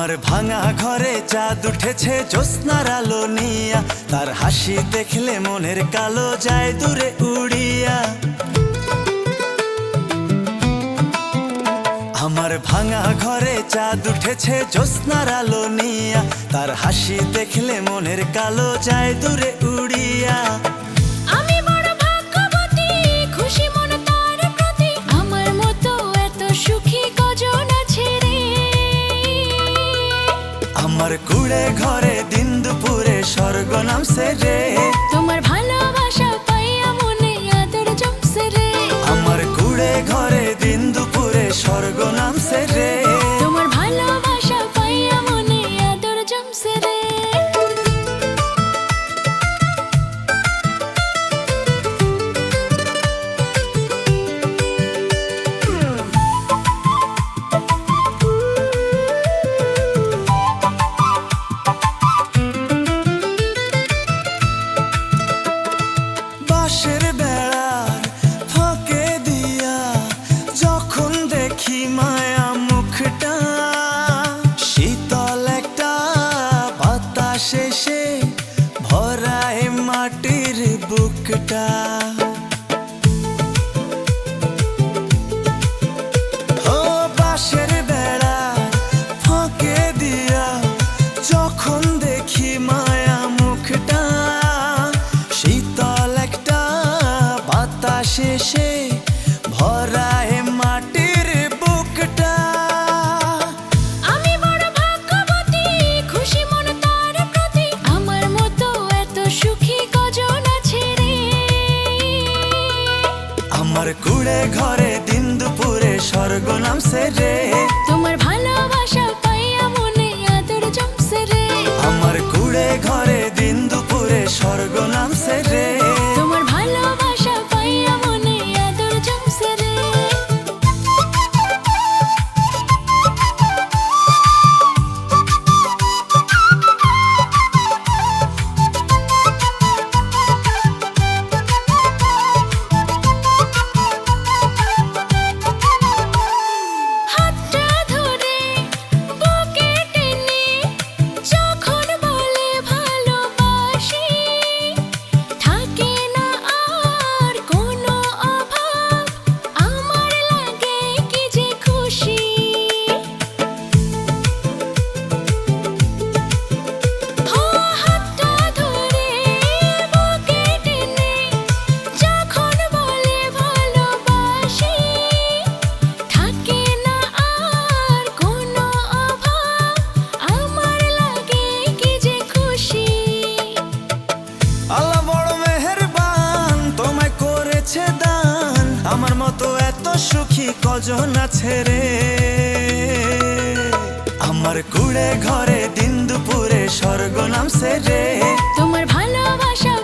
আমার ভাঙা ঘরে চাঁদ উঠেছে জ্যোৎস্নার আলো নিয়া, তার হাসি দেখলে মনের কালো যায় দূরে উড়িয়া। আমার ভাঙা ঘরে চাঁদ উঠেছে জ্যোৎস্নার আলো নিয়া, তার হাসি দেখলে মনের কালো যায় দূরে উড়িয়া। আমি বড় ভাগ্যবতী, খুশি মন তার প্রতি, আমার মতো এত সুখী কজন আছে রে। আমার কুড়ে ঘরে দিন দুপুরে স্বর্গ নামছে রে, তোমার ভালোবাসা পাইয়া মনে আদর জমছে রে। আমার কুড়ে ঘরে দিন দুপুরে স্বর্গ নামছে রে, তোমার ভালোবাসা পাইয়া মনে আদর জমছে রে। বাঁশের বেড়ার ফাঁকে দিয়া যখন দেখি মায়া মুখটা, শীতল একটা বাতাস এসে ভরায় মাটির বুকটা। ও বাঁশের বেড়ার ফাঁকে দিয়া যখন দেখি মায়া মুখটা, শীতল একটা বাতাস এসে ভরায় মাটির বুকটা। আমি বড় ভাগ্যবতী, খুশি মন তার প্রতি, আমার মতো এত সুখী কজন আছে রে। আমার কুড়ে ঘরে দিন দুপুরে স্বর্গ নামছে রে, তোমার ভালোবাসা পাইয়া মনে আদর জমছে রে। আমার কুড়ে ঘরে দিন দুপুরে স্বর্গ নামছে রে, তোমার ভালোবাসা পাইয়া মনে আদর জমছে রে। হাতটা ধরে বুকে টেনে যখন বলে ভালোবাসি, থাকে না আর কোনো অভাব, আমার লাগে কি যে খুশি। ও হাতটা ধরে বুকে টেনে যখন বলে ভালোবাসি, থাকে না আর কোনো অভাব, আমার লাগে কি যে খুশি। আল্লাহ বড় মেহেরবান, তোমায় করেছে দান, আমার মতো এত সুখী কজন আছে রে। আমার কুড়ে ঘরে দিন দুপুরে স্বর্গ নামছে রে, তোমার ভালোবাসা